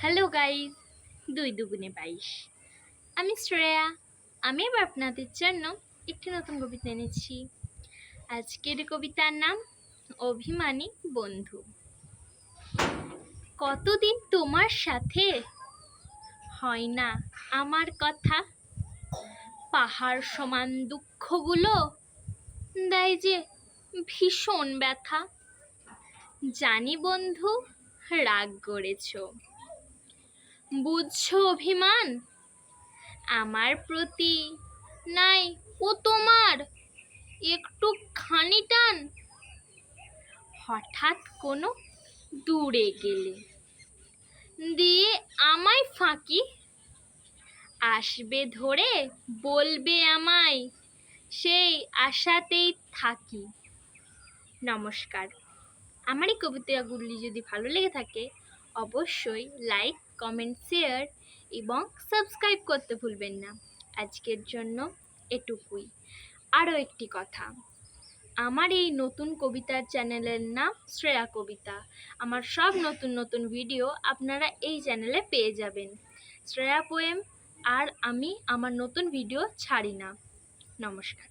Hello guys, 2 2 গুণে 22। আমি শ্রেয়া। আমি এবার আপনাদের জন্য একটি নতুন কবিতা এনেছি। আজকের কবিতার নাম অভিমানী বন্ধু। কতদিন তোমার সাথে হয় না আমার কথা, পাহাড় সমান দুঃখগুলো দেয় যে ভীষণ ব্যথা। জানি বন্ধু রাগ করেছো, বুঝছো অভিমান আমার প্রতি নাই ও তোমার একটু খানি টান। হঠাৎ কোনো দূরে গেলে দিয়ে আমায় ফাঁকি, আসবে ধরে বলবে আমায়, সেই আশাতেই থাকি। নমস্কার। আমার এই কবিতাগুলি যদি ভালো লেগে থাকে অবশ্যই লাইক, কমেন্ট, শেয়ার এবং সাবস্ক্রাইব করতে ভুলবেন না। আজকের জন্য এটুকুই। আরও একটি কথা, আমার এই নতুন কবিতার চ্যানেলের নাম শ্রেয়া কবিতা। আমার সব নতুন নতুন ভিডিও আপনারা এই চ্যানেলে পেয়ে যাবেন। শ্রেয়া পোয়েম আর আমি আমার নতুন ভিডিও ছাড়ি না। নমস্কার।